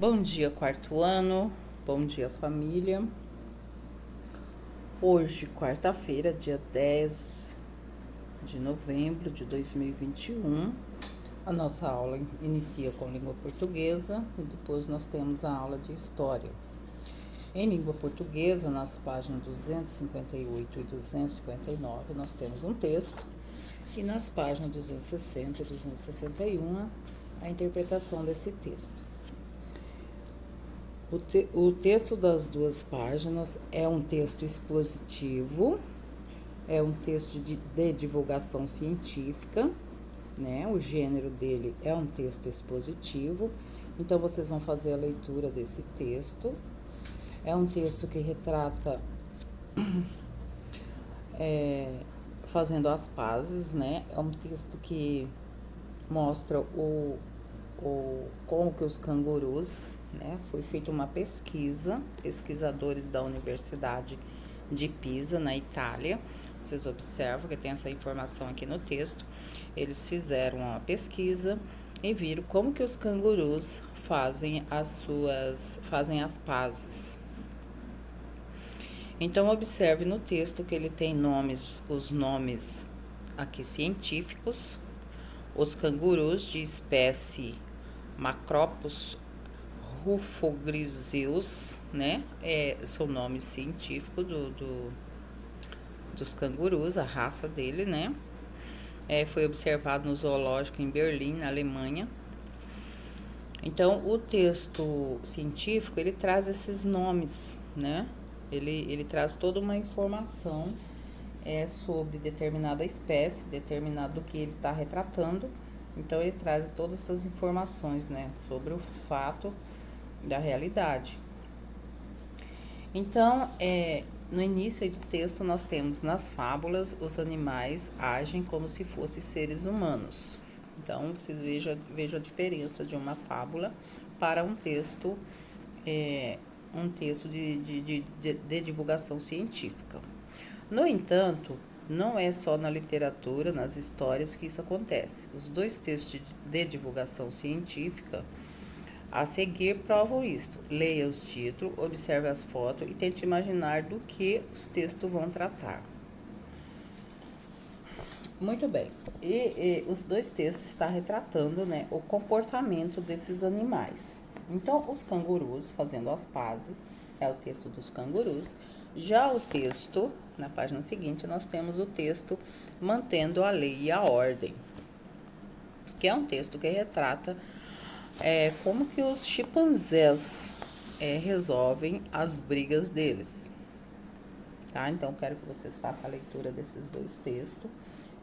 Bom dia, quarto ano. Bom dia, família. Hoje, quarta-feira, dia 10 de novembro de 2021, a nossa aula inicia com língua portuguesa e depois nós temos a aula de história. Em língua portuguesa, nas páginas 258 e 259, nós temos um texto e nas páginas 260 e 261, a interpretação desse texto. O texto das duas páginas é um texto expositivo, é um texto de divulgação científica, né? O gênero dele é um texto expositivo, então vocês vão fazer a leitura desse texto. É um texto que retrata fazendo as pazes, né? É um texto que mostra como que os cangurus, né? Foi feita uma pesquisa, pesquisadores da Universidade de Pisa, na Itália. Vocês observam que tem essa informação aqui no texto. Eles fizeram uma pesquisa e viram como que os cangurus fazem as pazes. Então observe no texto que ele tem os nomes aqui científicos. Os cangurus de espécie Macropus rufogriseus, né? São nomes científicos dos cangurus, a raça dele, né? Foi observado no zoológico em Berlim, na Alemanha. Então, o texto científico, ele traz esses nomes, né? Ele traz toda uma informação sobre determinada espécie, determinado do que ele está retratando. Então, ele traz todas essas informações, né, sobre os fatos da realidade. Então, no início do texto, nós temos nas fábulas, os animais agem como se fossem seres humanos. Então, vocês vejam a diferença de uma fábula para um texto de divulgação científica. No entanto, não é só na literatura, nas histórias que isso acontece. Os dois textos de divulgação científica a seguir provam isto. Leia os títulos, observe as fotos e tente imaginar do que os textos vão tratar. Muito bem. E os dois textos estão retratando, né, o comportamento desses animais. Então, os cangurus fazendo as pazes, é o texto dos cangurus. Já o texto, na página seguinte, nós temos o texto mantendo a lei e a ordem, que é um texto que retrata como que os chimpanzés resolvem as brigas deles. Tá? Então, quero que vocês façam a leitura desses dois textos.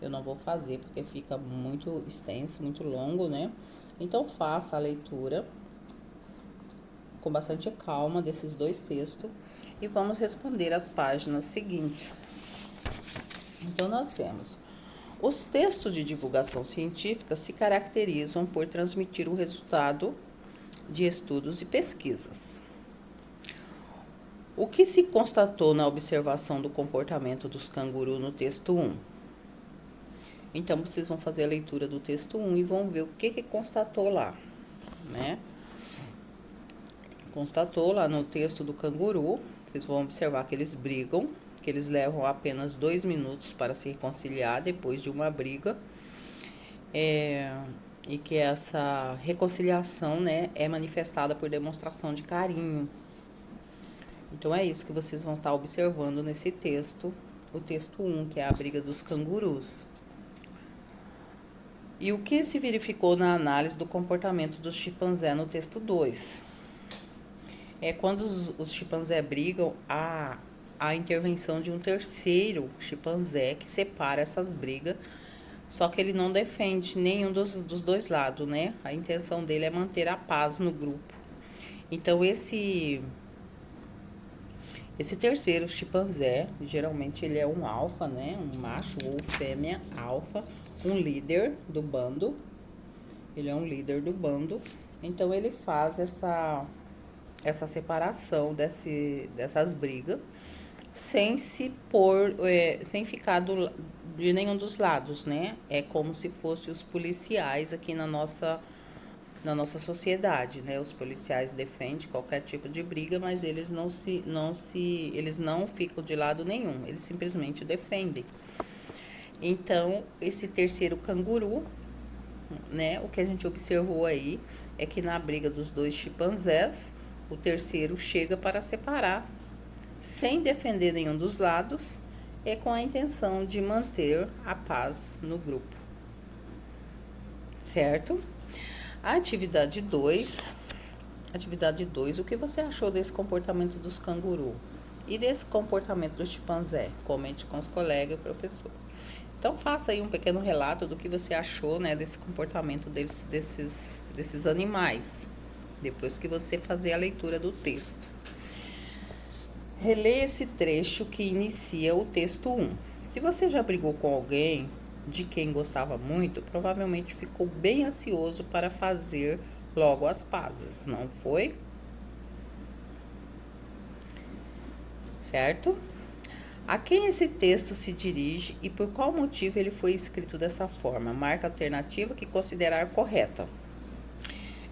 Eu não vou fazer porque fica muito extenso, muito longo, né? Então, faça a leitura com bastante calma desses dois textos e vamos responder as páginas seguintes. Então, nós temos: os textos de divulgação científica se caracterizam por transmitir o resultado de estudos e pesquisas. O que se constatou na observação do comportamento dos cangurus no texto 1? Então, vocês vão fazer a leitura do texto 1 e vão ver o que constatou lá, né? Constatou lá no texto do canguru, vocês vão observar que eles brigam, que eles levam apenas 2 minutos para se reconciliar depois de uma briga, e que essa reconciliação, né, é manifestada por demonstração de carinho. Então, é isso que vocês vão estar observando nesse texto, o texto 1, que é a briga dos cangurus. E o que se verificou na análise do comportamento dos chimpanzés no texto 2? Quando os chimpanzés brigam, a intervenção de um terceiro chimpanzé que separa essas brigas, só que ele não defende nenhum dos dois lados, né? A intenção dele é manter a paz no grupo. Então, esse terceiro chimpanzé, geralmente ele é um alfa, né? Um macho ou fêmea alfa, um líder do bando. Ele é um líder do bando. Então, ele faz essa separação dessas brigas, sem sem ficar de nenhum dos lados, né? É como se fossem os policiais aqui na nossa na nossa sociedade, né? Os policiais defendem qualquer tipo de briga, mas eles eles não ficam de lado nenhum, eles simplesmente defendem. Então, esse terceiro canguru, né? O que a gente observou aí é que na briga dos dois chimpanzés, o terceiro chega para separar, sem defender nenhum dos lados, e com a intenção de manter a paz no grupo. Certo? A atividade 2, o que você achou desse comportamento dos cangurus e desse comportamento do chimpanzé? Comente com os colegas e professor. Então, faça aí um pequeno relato do que você achou, né, desse comportamento desses animais, depois que você fazer a leitura do texto. Releia esse trecho que inicia o texto 1. Se você já brigou com alguém de quem gostava muito, provavelmente ficou bem ansioso para fazer logo as pazes, não foi? Certo? A quem esse texto se dirige e por qual motivo ele foi escrito dessa forma? Marca a alternativa que considerar correta.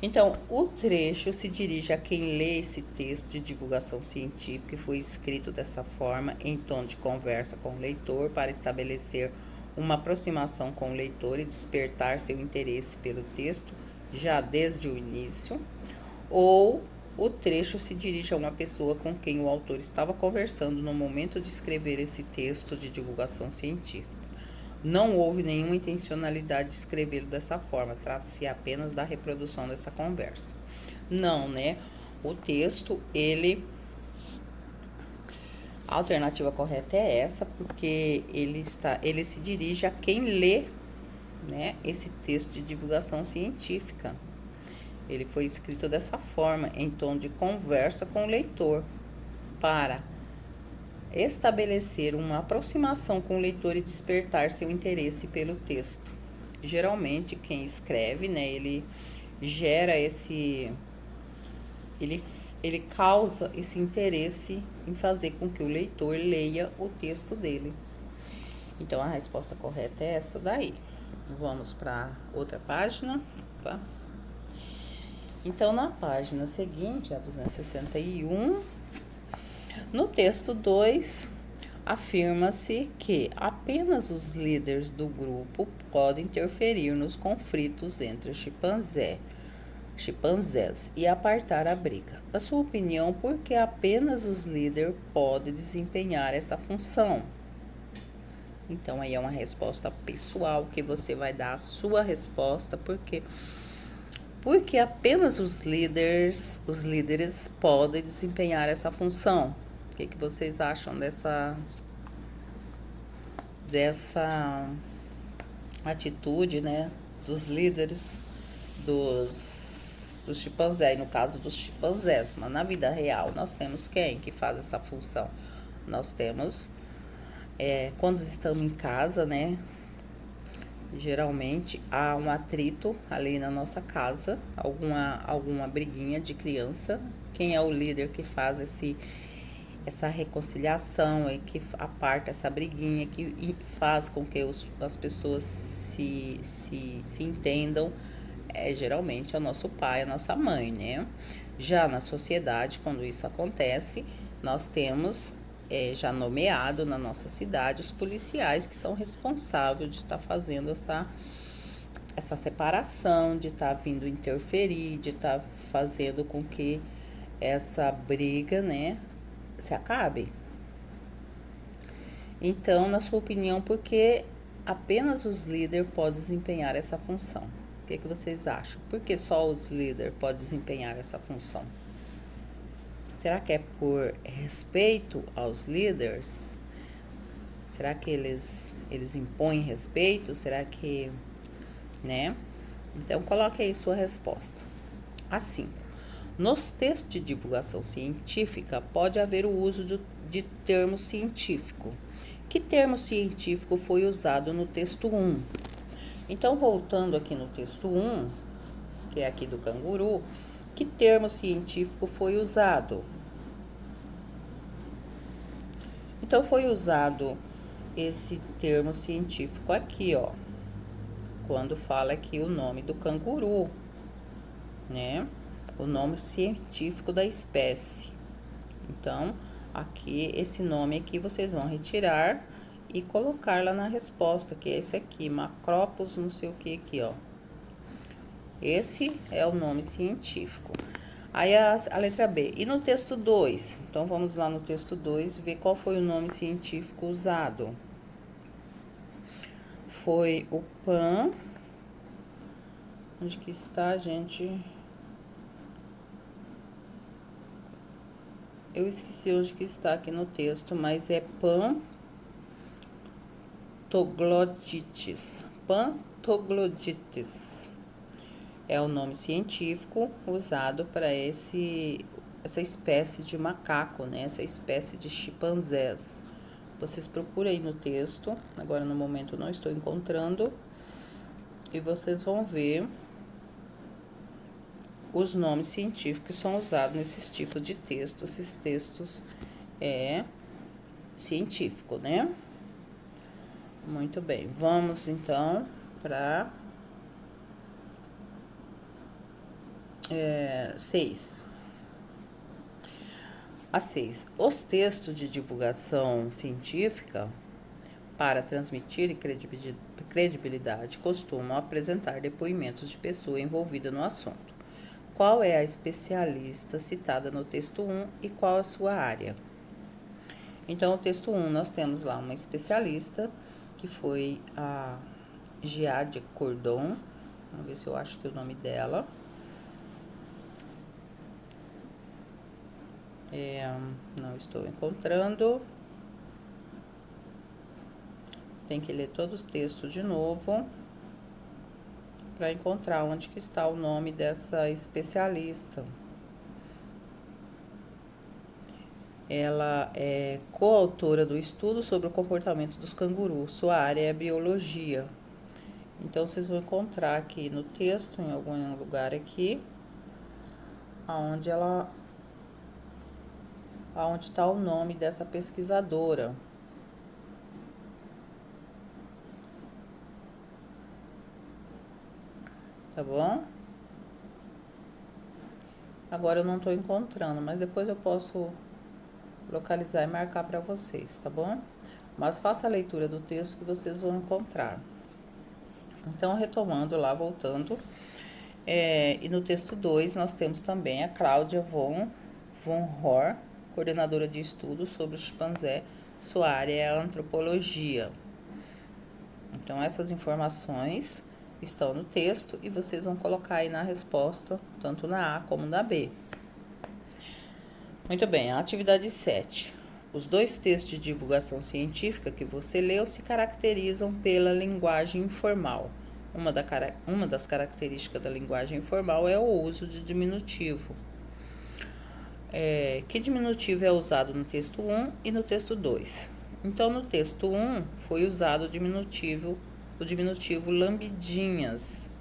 Então, o trecho se dirige a quem lê esse texto de divulgação científica e foi escrito dessa forma, em tom de conversa com o leitor, para estabelecer uma aproximação com o leitor e despertar seu interesse pelo texto já desde o início, ou o trecho se dirige a uma pessoa com quem o autor estava conversando no momento de escrever esse texto de divulgação científica. Não houve nenhuma intencionalidade de escrevê-lo dessa forma, trata-se apenas da reprodução dessa conversa. Não, né? O texto, a alternativa correta é essa, porque ele se dirige a quem lê, né, esse texto de divulgação científica. Ele foi escrito dessa forma, em tom de conversa com o leitor, para estabelecer uma aproximação com o leitor e despertar seu interesse pelo texto. Geralmente, quem escreve, né, ele gera ele causa esse interesse em fazer com que o leitor leia o texto dele. Então, a resposta correta é essa daí. Vamos para outra página. Opa. Então, na página seguinte, a 261, no texto 2, afirma-se que apenas os líderes do grupo podem interferir nos conflitos entre os chimpanzés e apartar a briga. Na sua opinião, por que apenas os líderes podem desempenhar essa função? Então, aí é uma resposta pessoal que você vai dar a sua resposta, porque apenas os líderes podem desempenhar essa função. O que vocês acham dessa atitude, né, dos líderes dos chimpanzés, no caso dos chimpanzés? Mas na vida real, nós temos quem que faz essa função? Nós temos, quando estamos em casa, né, geralmente há um atrito ali na nossa casa, alguma briguinha de criança. Quem é o líder que faz essa reconciliação e que aparta essa briguinha, que faz com que as pessoas se entendam? Geralmente é o nosso pai, a nossa mãe, né? Já na sociedade, quando isso acontece, nós temos já nomeado na nossa cidade os policiais que são responsáveis de estar fazendo essa separação, de estar vindo interferir, de estar fazendo com que essa briga, né, se acabe. Então, na sua opinião, por que apenas os líderes podem desempenhar essa função? O que vocês acham? Por que só os líderes podem desempenhar essa função? Será que é por respeito aos líderes? Será que eles impõem respeito? Será que, né? Então, coloque aí sua resposta. Assim, nos textos de divulgação científica, pode haver o uso de termo científico. Que termo científico foi usado no texto 1? Então, voltando aqui no texto 1, que é aqui do canguru, que termo científico foi usado? Então, foi usado esse termo científico aqui, ó, quando fala aqui o nome do canguru. né? O nome científico da espécie. Então, aqui, esse nome aqui vocês vão retirar e colocar lá na resposta, que é esse aqui, Macropus, não sei o que aqui, ó. Esse é o nome científico. Aí a letra B. E no texto 2? Então, vamos lá no texto 2 ver qual foi o nome científico usado. Foi o PAN. Onde que está, gente? Eu esqueci onde que está aqui no texto, mas é Pantoglodites. Pantoglodites é o nome científico usado para essa espécie de macaco, né? Essa espécie de chimpanzés. Vocês procuram aí no texto, agora no momento eu não estou encontrando, e vocês vão ver os nomes científicos que são usados nesses tipos de textos. Esses textos científico, né? Muito bem, vamos então para 6. A 6. Os textos de divulgação científica, para transmitir credibilidade, costumam apresentar depoimentos de pessoa envolvida no assunto. Qual é a especialista citada no texto 1 e qual a sua área? Então, no texto 1, nós temos lá uma especialista, que foi a Giade Cordon. Vamos ver se eu acho que é o nome dela. Não estou encontrando. Tem que ler todo o texto de novo para encontrar onde que está o nome dessa especialista. Ela é coautora do estudo sobre o comportamento dos cangurus. Sua área é biologia. Então, vocês vão encontrar aqui no texto, em algum lugar aqui, aonde está o nome dessa pesquisadora. Tá bom? Agora eu não estou encontrando, mas depois eu posso localizar e marcar para vocês, tá bom? Mas faça a leitura do texto que vocês vão encontrar. Então, retomando lá, voltando, e no texto 2 nós temos também a Cláudia von Hoor, coordenadora de estudos sobre o chimpanzé. Sua área é a antropologia. Então, essas informações estão no texto e vocês vão colocar aí na resposta, tanto na A como na B. Muito bem, a atividade 7. Os dois textos de divulgação científica que você leu se caracterizam pela linguagem informal. Uma das características da linguagem informal é o uso de diminutivo. Que diminutivo é usado no texto 1 e no texto 2? Então, no texto 1 foi usado o diminutivo lambidinhas,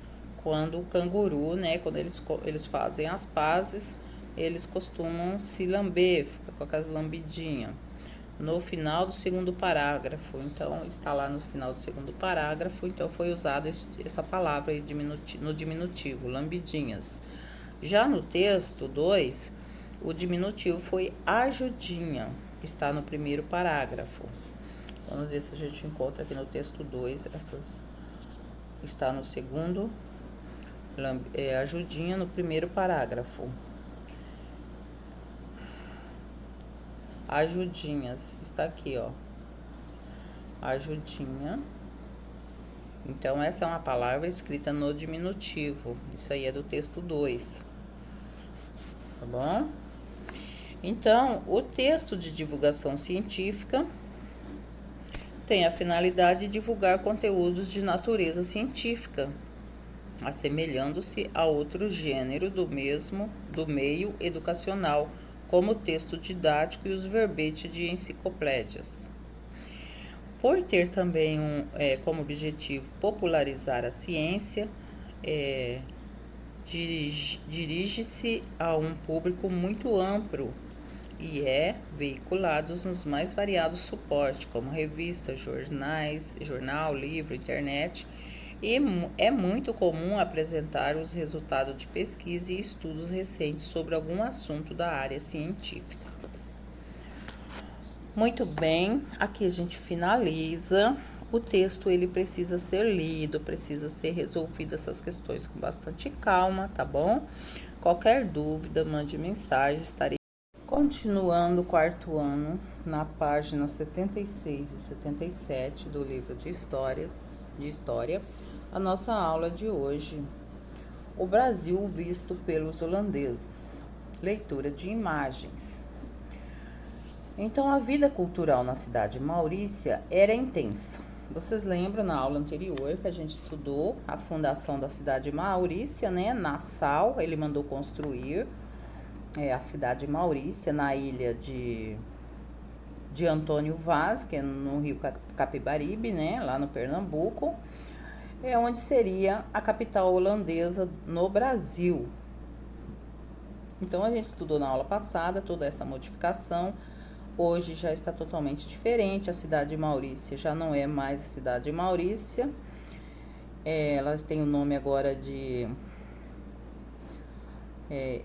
quando o canguru, né, quando eles fazem as pazes, eles costumam se lamber, fica com aquelas lambidinhas. No final do segundo parágrafo, então, está lá no final do segundo parágrafo, então foi usada essa palavra aí no diminutivo, lambidinhas. Já no texto 2, o diminutivo foi ajudinha, está no primeiro parágrafo. Vamos ver se a gente encontra aqui no texto 2, está no segundo, ajudinha no primeiro parágrafo. Ajudinhas, está aqui, ó. Ajudinha. Então, essa é uma palavra escrita no diminutivo. Isso aí é do texto 2. Tá bom? Então, o texto de divulgação científica tem a finalidade de divulgar conteúdos de natureza científica, assemelhando-se a outro gênero do meio educacional, como o texto didático e os verbetes de enciclopédias. Por ter também como objetivo popularizar a ciência, dirige-se a um público muito amplo e é veiculados nos mais variados suportes, como revistas, jornal, livro, internet, E é muito comum apresentar os resultados de pesquisa e estudos recentes sobre algum assunto da área científica. Muito bem, aqui a gente finaliza. O texto ele precisa ser lido, precisa ser resolvido essas questões com bastante calma, tá bom? Qualquer dúvida, mande mensagem, estarei continuando o quarto ano na página 76 e 77 do livro de história. A nossa aula de hoje, o Brasil visto pelos holandeses. Leitura de imagens. Então, a vida cultural na cidade de Maurícia era intensa. Vocês lembram na aula anterior que a gente estudou a fundação da cidade de Maurícia, né? Nassau, ele mandou construir a cidade de Maurícia na ilha de Antônio Vaz, que é no rio Capibaribe, né? Lá no Pernambuco, é onde seria a capital holandesa no Brasil. Então, a gente estudou na aula passada toda essa modificação. Hoje já está totalmente diferente, a cidade de Maurícia já não é mais a cidade de Maurícia, ela tem o nome agora de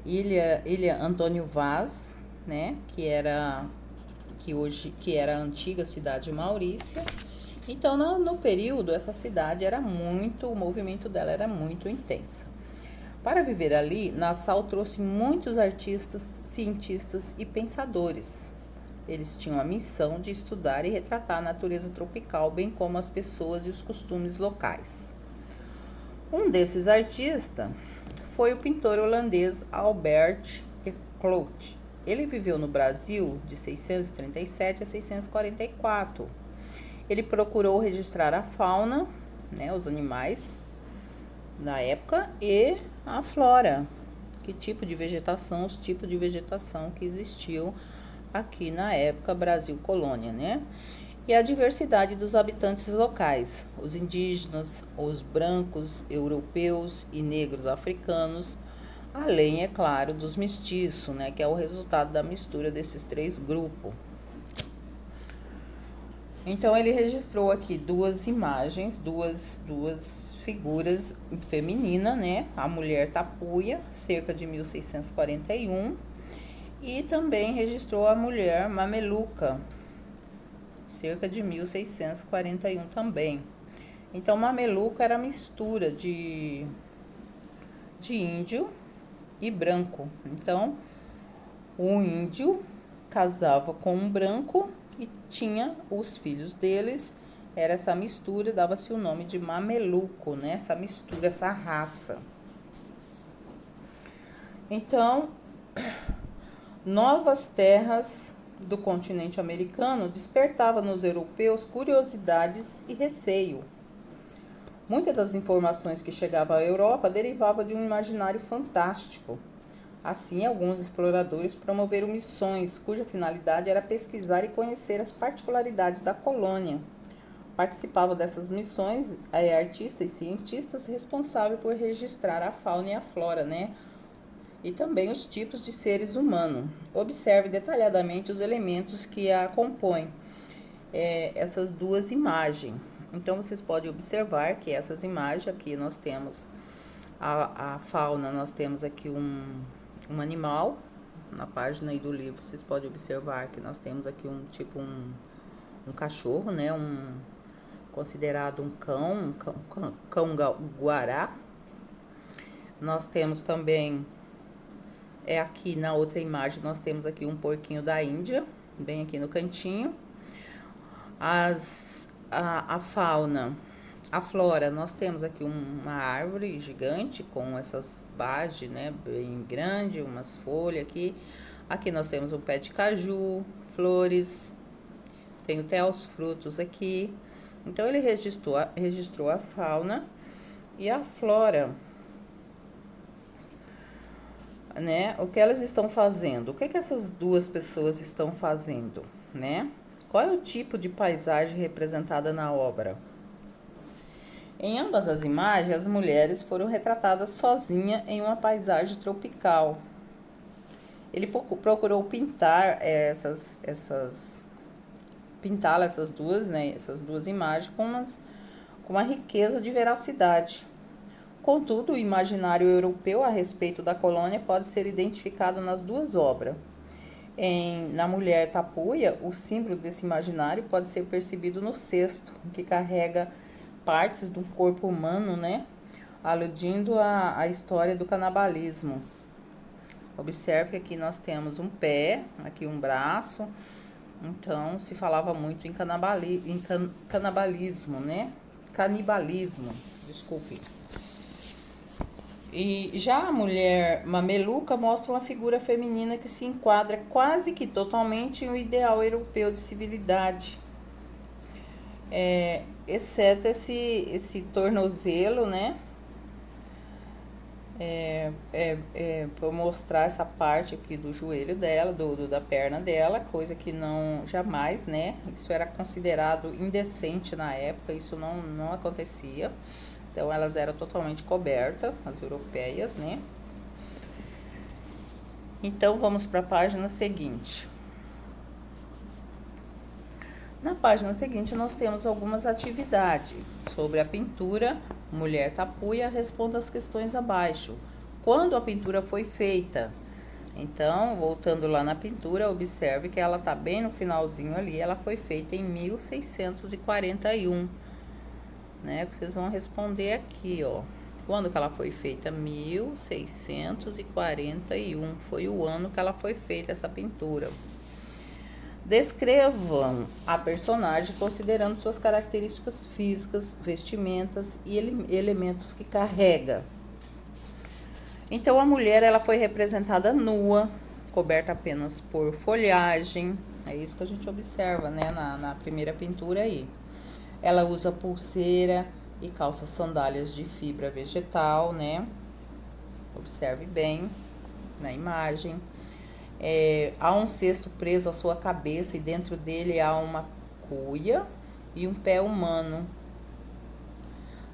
Ilha Antônio Vaz, né, que era a antiga cidade de Maurícia. Então, no período, essa cidade o movimento dela era muito intensa. Para viver ali, Nassau trouxe muitos artistas, cientistas e pensadores. Eles tinham a missão de estudar e retratar a natureza tropical, bem como as pessoas e os costumes locais. Um desses artistas foi o pintor holandês Albert Clout. Ele viveu no Brasil de 637 a 644. Ele procurou registrar a fauna, né, os animais na época, e a flora, que tipo de vegetação, os tipos de vegetação que existiam aqui na época Brasil colônia, né? E a diversidade dos habitantes locais, os indígenas, os brancos, europeus e negros africanos, além, é claro, dos mestiços, né? Que é o resultado da mistura desses três grupos. Então, ele registrou aqui duas imagens, duas figuras femininas, né? A mulher tapuia, cerca de 1641, e também registrou a mulher mameluca, cerca de 1641 também. Então, mameluca era a mistura de índio e branco. Então, o índio casava com um branco e tinha os filhos deles. Era essa mistura, dava-se o nome de mameluco, né? Essa mistura, essa raça. Então, novas terras do continente americano despertavam nos europeus curiosidades e receio. Muitas das informações que chegavam à Europa derivavam de um imaginário fantástico. Assim, alguns exploradores promoveram missões cuja finalidade era pesquisar e conhecer as particularidades da colônia. Participavam dessas missões artistas e cientistas responsáveis por registrar a fauna e a flora, né? E também os tipos de seres humanos. Observe detalhadamente os elementos que a compõem, essas duas imagens. Então, vocês podem observar que essas imagens aqui nós temos a fauna, nós temos aqui um animal. Na página aí do livro, vocês podem observar que nós temos aqui um cachorro, né? Considerado um cão guará. Nós temos também aqui na outra imagem, nós temos aqui um porquinho da Índia, bem aqui no cantinho. A fauna, a flora, nós temos aqui uma árvore gigante com essas bases, né, bem grande, umas folhas aqui. Aqui nós temos um pé de caju, flores, tem até os frutos aqui. Então, ele registrou a fauna e a flora, né? O que elas estão fazendo? O que essas duas pessoas estão fazendo, né? Qual é o tipo de paisagem representada na obra? Em ambas as imagens, as mulheres foram retratadas sozinhas em uma paisagem tropical. Ele procurou pintar essas duas, né, essas duas imagens com uma riqueza de veracidade. Contudo, o imaginário europeu a respeito da colônia pode ser identificado nas duas obras. Na Mulher Tapuia, o símbolo desse imaginário pode ser percebido no cesto, que carrega partes do corpo humano, né? Aludindo à história do canibalismo. Observe que aqui nós temos um pé, aqui um braço. Então, se falava muito em canibalismo, né? Canibalismo, desculpe. E já a mulher mameluca mostra uma figura feminina que se enquadra quase que totalmente em um ideal europeu de civilidade, exceto esse tornozelo, né? Para mostrar essa parte aqui do joelho dela, da perna dela, coisa que não jamais, né? Isso era considerado indecente na época, isso não acontecia. Então, elas eram totalmente cobertas, as europeias, né? Então, vamos para a página seguinte. Na página seguinte, nós temos algumas atividades sobre a pintura. Mulher Tapuia, responda as questões abaixo. Quando a pintura foi feita? Então, voltando lá na pintura, observe que ela está bem no finalzinho ali. Ela foi feita em 1641. Né? Vocês vão responder aqui, ó. Quando que ela foi feita? 1641. Foi o ano que ela foi feita, essa pintura. Descrevam a personagem considerando suas características físicas, vestimentas e elementos que carrega. Então, a mulher ela foi representada nua, coberta apenas por folhagem. É isso que a gente observa, né, na primeira pintura aí. Ela usa pulseira e calça sandálias de fibra vegetal, né? Observe bem na imagem. Há um cesto preso à sua cabeça e dentro dele há uma cuia e um pé humano.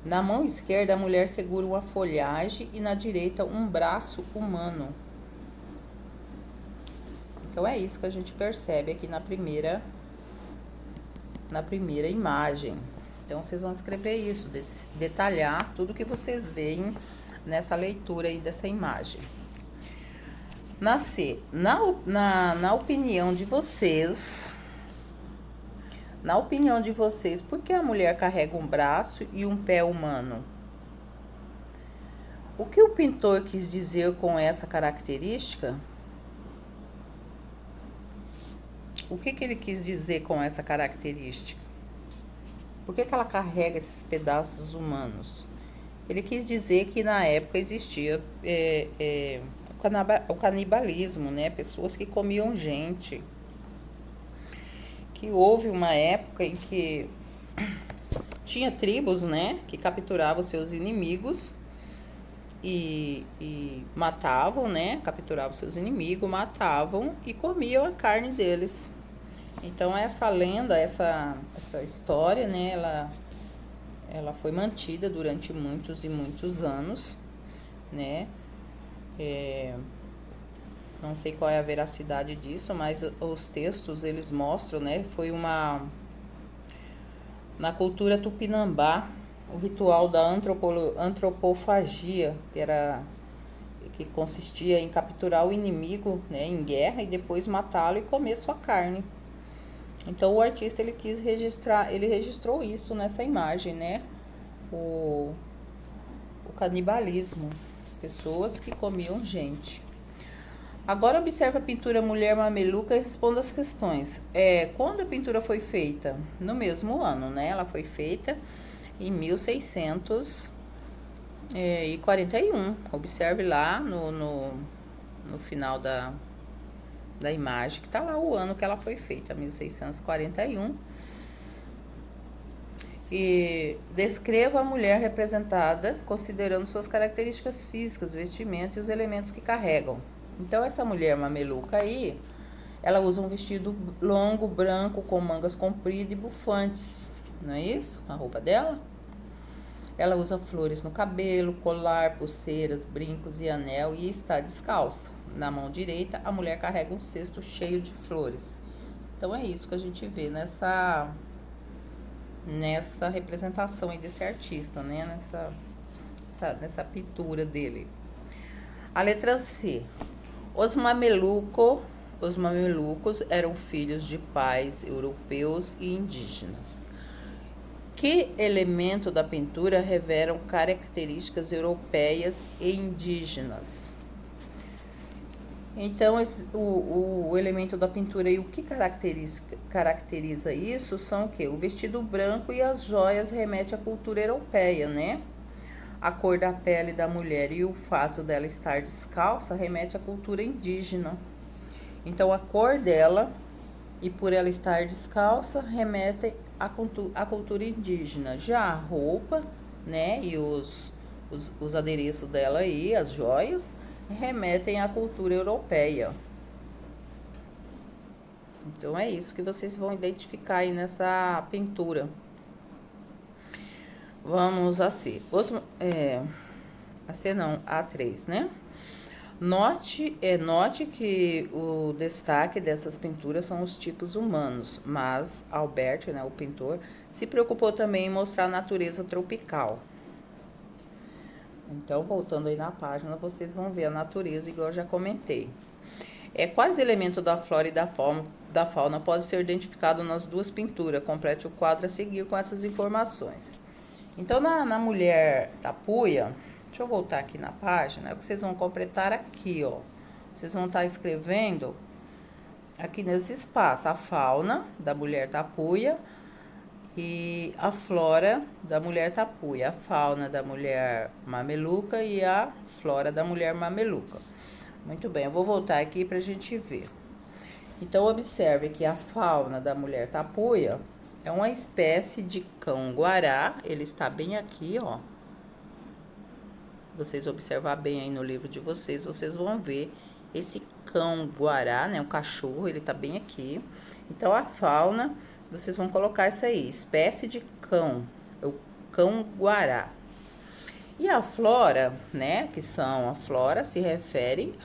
Na mão esquerda, a mulher segura uma folhagem e na direita um braço humano. Então, é isso que a gente percebe aqui na primeira imagem. Então, vocês vão escrever isso, detalhar tudo que vocês veem nessa leitura aí dessa imagem. Na opinião de vocês, por que a mulher carrega um braço e um pé humano? O que o pintor quis dizer com essa característica? O que ele quis dizer com essa característica? Por que ela carrega esses pedaços humanos? Ele quis dizer que na época existia o canibalismo, né? Pessoas que comiam gente. Que houve uma época em que tinha tribos, né? Que capturavam seus inimigos e matavam, né? Capturavam seus inimigos, matavam e comiam a carne deles. Então, essa lenda, essa história, né? Ela foi mantida durante muitos e muitos anos, né? Não sei qual é a veracidade disso, mas os textos, eles mostram, né? Foi na cultura tupinambá, o ritual da antropofagia, que consistia em capturar o inimigo, né, em guerra e depois matá-lo e comer sua carne. Então, o artista ele registrou isso nessa imagem, né? O canibalismo, pessoas que comiam gente. Agora, observe a pintura Mulher Mameluca e responda as questões. Quando a pintura foi feita? No mesmo ano, né? Ela foi feita em 1641. Observe lá no final da imagem, que tá lá o ano que ela foi feita, 1641. E descreva a mulher representada, considerando suas características físicas, vestimenta e os elementos que carregam. Então, essa mulher mameluca aí, ela usa um vestido longo, branco, com mangas compridas e bufantes. Não é isso? A roupa dela? Ela usa flores no cabelo, colar, pulseiras, brincos e anel e está descalça. Na mão direita, a mulher carrega um cesto cheio de flores. Então, é isso que a gente vê nessa nessa representação aí desse artista, né? Nessa pintura dele. A letra C. Os mamelucos eram filhos de pais europeus e indígenas. Que elemento da pintura revelam características europeias e indígenas? Então, o elemento da pintura e o que caracteriza isso são o quê? O vestido branco e as joias remete à cultura europeia, né? A cor da pele da mulher e o fato dela estar descalça remete à cultura indígena. Então, a cor dela e por ela estar descalça remete à cultura indígena. Já a roupa, né, e os adereços dela aí, as joias, remetem à cultura europeia. Então é isso que vocês vão identificar aí nessa pintura. Vamos a C. A C não, A3, né? Note que o destaque dessas pinturas são os tipos humanos, mas Albert, né, o pintor, se preocupou também em mostrar a natureza tropical. Então, voltando aí na página, vocês vão ver a natureza, igual eu já comentei. Quais elementos da flora e da fauna podem ser identificados nas duas pinturas? Complete o quadro a seguir com essas informações. Então, na mulher tapuia, deixa eu voltar aqui na página, o que vocês vão completar aqui, ó. Vocês vão estar escrevendo aqui nesse espaço a fauna da mulher tapuia e a flora da mulher tapuia, a fauna da mulher mameluca e a flora da mulher mameluca. Muito bem, eu vou voltar aqui para a gente ver. Então, observe que a fauna da mulher tapuia é uma espécie de cão-guará, ele está bem aqui, ó. Vocês observar bem aí no livro de vocês, vocês vão ver esse cão-guará, né? O cachorro, ele tá bem aqui. Então, a fauna, vocês vão colocar isso aí, espécie de cão, é o cão-guará. E a flora, né? A flora se refere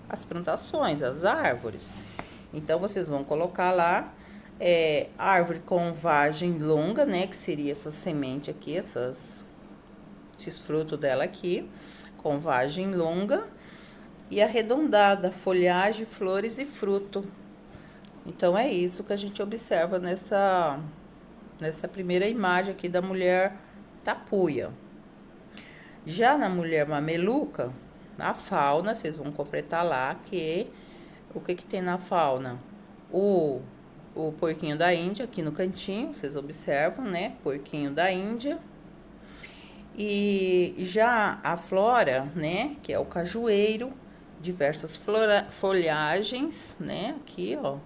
às plantações, às árvores. Então, vocês vão colocar lá árvore com vagem longa, né? Que seria essa semente aqui, esses frutos dela aqui, com vagem longa e arredondada, folhagem, flores e fruto. Então, é isso que a gente observa nessa primeira imagem aqui da mulher tapuia. Já na mulher mameluca, na fauna, vocês vão completar lá o que tem na fauna? O porquinho da Índia, aqui no cantinho, vocês observam, né? Porquinho da Índia. E já a flora, né? Que é o cajueiro, diversas folhagens, né? Aqui, ó.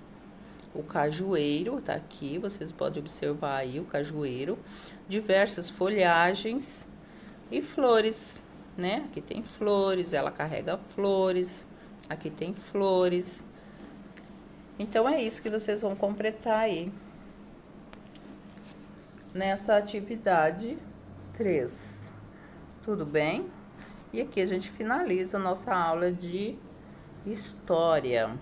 O cajueiro tá aqui, vocês podem observar aí o cajueiro. Diversas folhagens e flores, né? Aqui tem flores, ela carrega flores. Aqui tem flores. Então, é isso que vocês vão completar aí nessa atividade 3. Tudo bem? E aqui a gente finaliza a nossa aula de história.